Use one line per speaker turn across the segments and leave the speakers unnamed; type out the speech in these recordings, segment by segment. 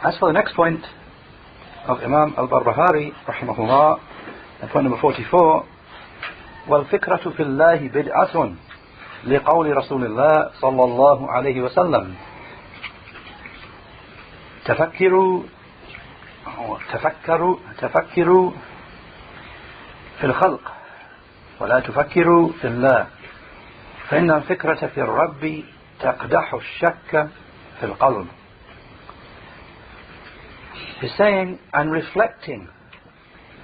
As for the next point of Imam al-Barbahari rahimahullah, point number 44, وَالْفِكْرَةُ فِي اللَّهِ بِدْعَةٌ لقول رسول الله صلى الله عليه وسلم تفكروا في الخلق ولا تفكروا في الله فإن الفكرة في الرب تقدح الشك في القلب. He's saying, and reflecting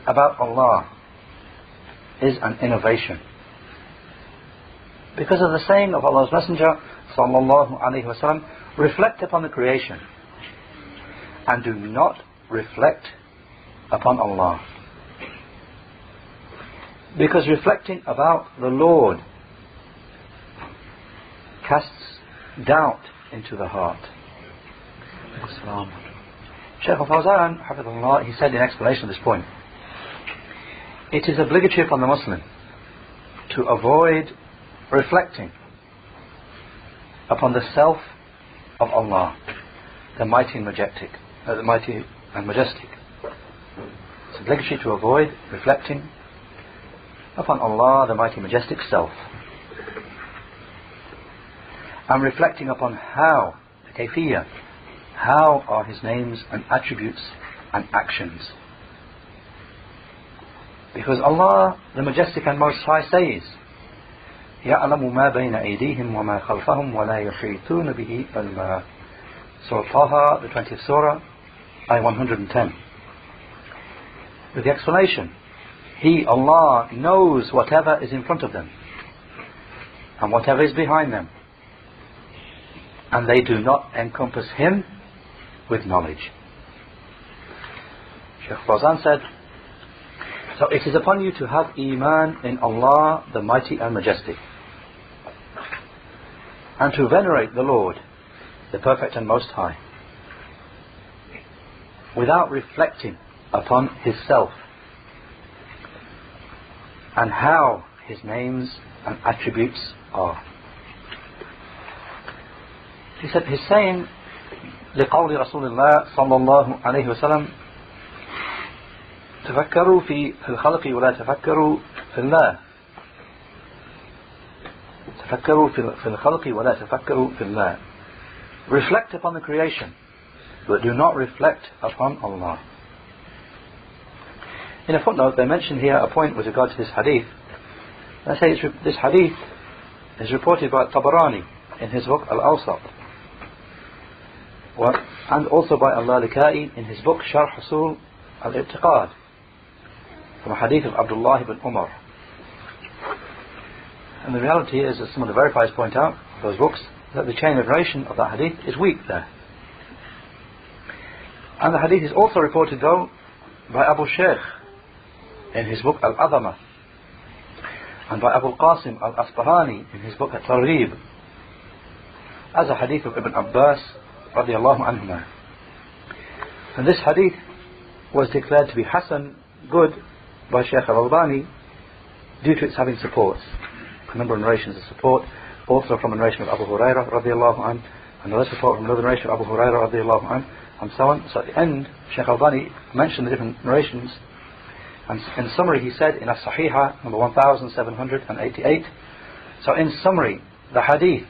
about Allah is an innovation. Because of the saying of Allah's Messenger sallallahu alaihi wasallam, reflect upon the creation and do not reflect upon Allah. Because reflecting about the Lord casts doubt into the heart. Shaykh Fawzan, hafidhullah, he said in explanation of this point, it is obligatory upon the Muslim to avoid reflecting upon the Self of Allah, the mighty and majestic. It's obligatory to avoid reflecting upon Allah, the mighty majestic Self, and reflecting upon how, the kayfiyah, how are His names and attributes and actions. Because Allah, the majestic and most high, says, يَعْلَمُ مَا بَيْنَ أَيْدِيهِمْ وَمَا خَلْفَهُمْ وَلَا يُحِيطُونَ بِهِ عِلْمًا. Surah Taha, the 20th Surah, Ayah 110. With the explanation, He, Allah, knows whatever is in front of them and whatever is behind them, and they do not encompass Him with knowledge. Shaykh Fawzan said, so it is upon you to have Iman in Allah, the mighty and majestic, and to venerate the Lord, the perfect and most high, without reflecting upon His Self and how His names and attributes are. He said, he's saying, لقول رسول الله صلى الله عليه وسلم تفكروا في الخلق ولا تفكروا في الله. تفكروا في الخلق ولا تفكروا في الله. Reflect upon the creation, but do not reflect upon Allah. In a footnote, they mention here a point with regard to this hadith. They say this hadith is reported by Tabarani in his book Al-Awsat, and also by Al-Lalikai in his book Sharh Al-I'tiqad, from a hadith of Abdullah ibn Umar. And the reality is, as some of the verifiers point out, those books, that the chain of narration of that hadith is weak there. And the hadith is also reported, though, by Abu Shaykh in his book Al-Adhamah, and by Abu Qasim Al-Asbahani in his book At-Targhib, as a hadith of Ibn Abbas radiyallahu anhuma. And this hadith was declared to be Hasan, good, by Shaykh Al-Albani due to its having supports. A number of narrations of support, also from a narration of Abu Hurairah radiyallahu anhu, another support from another narration of Abu Hurairah radiyallahu anhu, and so on. So at the end, Shaykh Al-Albani mentioned the different narrations, and in summary he said in As-Sahihah number 1788, so in summary, the hadith,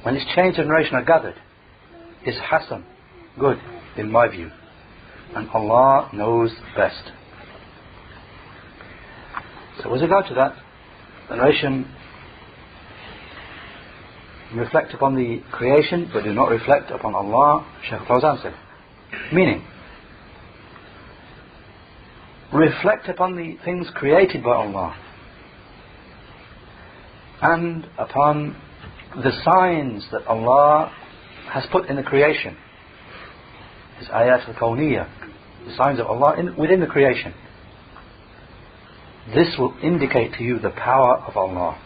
when its chains of narration are gathered, is Hasan, good, in my view, and Allah knows best. So with regard to that, the narration, reflect upon the creation but do not reflect upon Allah, Shaykh Fawzan said, meaning reflect upon the things created by Allah and upon the signs that Allah has put in the creation, His ayat al-kawniyah, the signs of Allah within the creation. This will indicate to you the power of Allah.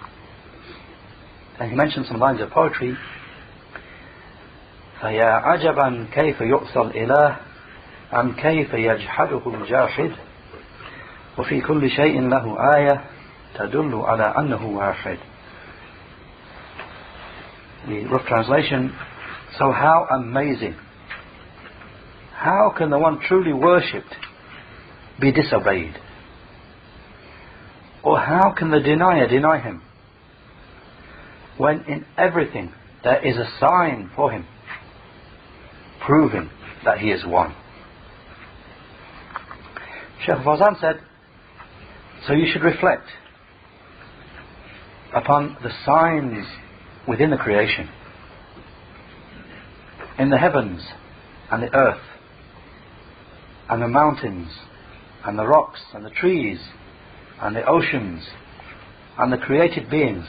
And he mentioned some lines of poetry. فَيَا عَجَبًا كَيْفَ يُؤْصَى الْإِلَهِ أَمْ كَيْفَ يَجْحَدُهُ الْجَاحِدُ وَفِي كُلِّ شَيْءٍ لَهُ آيَةٌ تَدُلُّ عَلَى أَنَّهُ وَاحِدٌ. The rough translation, so how amazing how can the one truly worshipped be disobeyed? Or how can the denier deny him, when in everything there is a sign for him, proving that he is one? Shaykh Fawzan said, so you should reflect upon the signs within the creation, in the heavens and the earth, and the mountains, and the rocks, and the trees, and the oceans, and the created beings,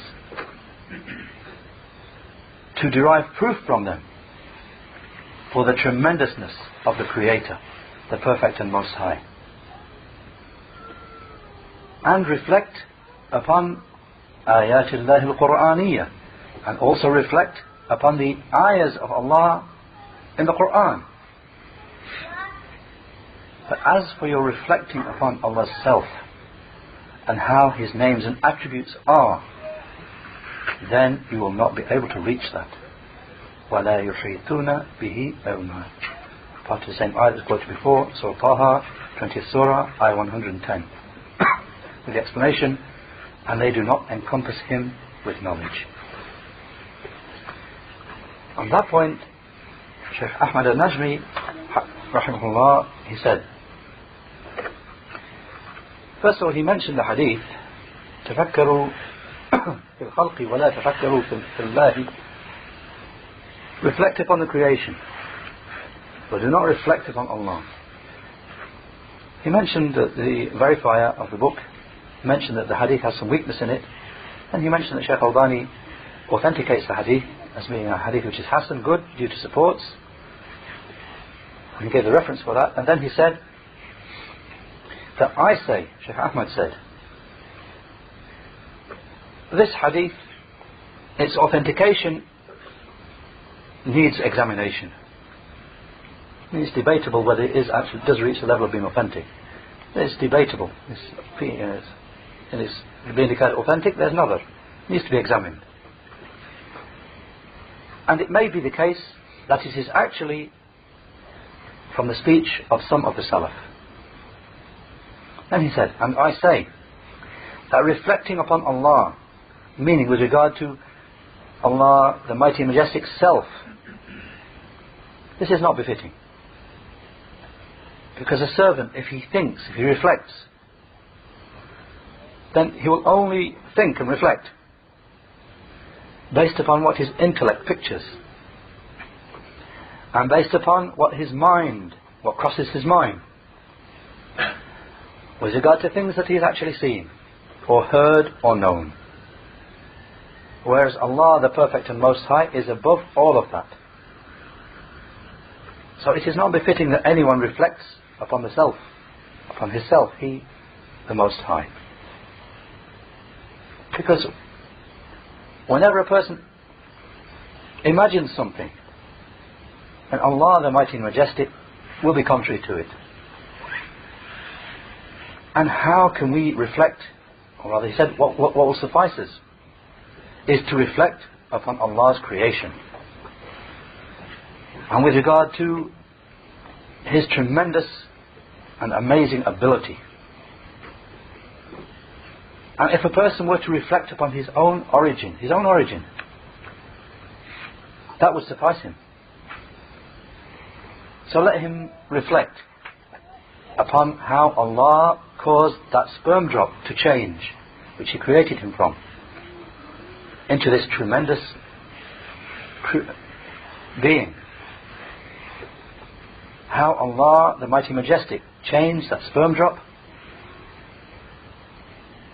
to derive proof from them for the tremendousness of the Creator, the Perfect and Most High. And reflect upon ayatillahi al-Qur'aniyya, and also reflect upon the ayahs of Allah in the Qur'an. But as for your reflecting upon Allah's self and how His names and attributes are, then you will not be able to reach that. وَلَا يُحِيطُونَ بِهِ عِلْمًا. Part of the same ayah that was quoted before, Surah Taha, 20th Surah, ayah 110. With the explanation, and they do not encompass Him with knowledge. On that point, Shaykh Ahmad al-Najmi, rahimahullah, he said, first of all, he mentioned the hadith, تفكروا في الخلق ولا تفكروا في الله. Reflect upon the creation, but do not reflect upon Allah. He mentioned that the verifier of the book mentioned that the hadith has some weakness in it, and he mentioned that Shaykh Albani authenticates the hadith as being a hadith which is hasan, good, due to supports. And he gave the reference for that, and then he said that I say, Shaykh Ahmad said, this hadith, its authentication needs examination. It's debatable whether it is actually does reach the level of being authentic. It's debatable. It is being declared authentic, there's another. It needs to be examined. And it may be the case that it is actually from the speech of some of the Salaf. And he said, and I say that reflecting upon Allah, meaning with regard to Allah, the Mighty and Majestic Self, this is not befitting. Because a servant, if he thinks, if he reflects, then he will only think and reflect based upon what his intellect pictures, and based upon what his mind, what crosses his mind, with regard to things that he has actually seen, or heard, or known. Whereas Allah, the Perfect and Most High, is above all of that. So it is not befitting that anyone reflects upon the self, upon his self, He, the Most High. Because whenever a person imagines something, and Allah, the Mighty and Majestic, will be contrary to it. And how can we reflect, or rather he said, what will suffice us is to reflect upon Allah's creation. And with regard to His tremendous and amazing ability. And if a person were to reflect upon his own origin, that would suffice him. So let him reflect upon how Allah caused that sperm drop to change, which He created him from, into this tremendous being. How Allah, the Mighty Majestic, changed that sperm drop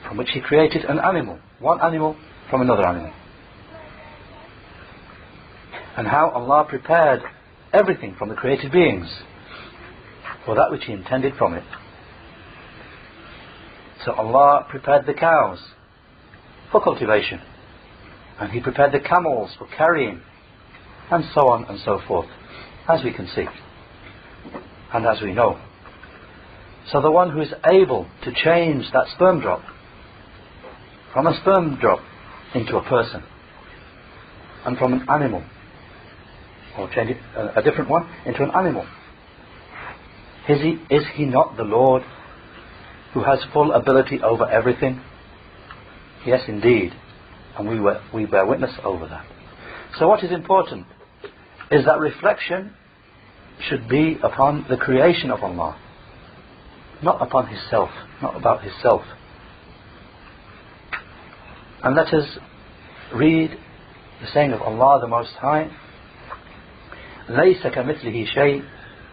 from which He created an animal, one animal from another animal. And how Allah prepared everything from the created beings for that which He intended from it. So Allah prepared the cows for cultivation, and He prepared the camels for carrying, and so on and so forth, as we can see and as we know. So the one who is able to change that sperm drop from a sperm drop into a person, and from an animal, or change it, a different one, into an animal, Is He not the Lord who has full ability over everything? Yes, indeed. And we bear witness over that. So what is important is that reflection should be upon the creation of Allah, not upon His self, not about His self. And let us read the saying of Allah the Most High, لَيْسَ كَمِثْلِهِ شَيْءٍ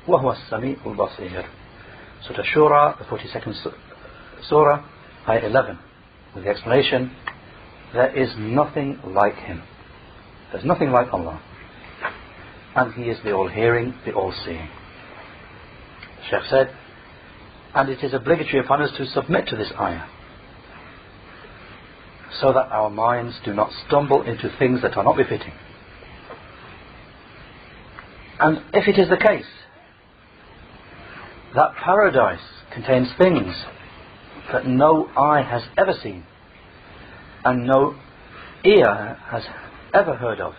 وَهُوَ السَّمِيعُ الْبَصِيرُ. Surah Shura, the 42nd Surah, Ayah 11, with the explanation, there is nothing like Him. There's nothing like Allah. And He is the all-hearing, the all-seeing. The Shaykh said, and it is obligatory upon us to submit to this ayah, so that our minds do not stumble into things that are not befitting. And if it is the case that paradise contains things that no eye has ever seen and no ear has ever heard of,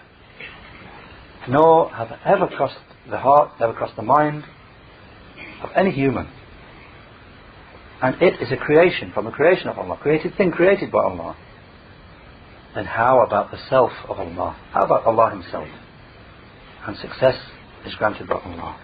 nor have ever crossed the heart, never crossed the mind of any human, and it is a creation from a creation of Allah, created thing created by Allah, then how about the self of Allah? How about Allah Himself? And success is granted by Allah.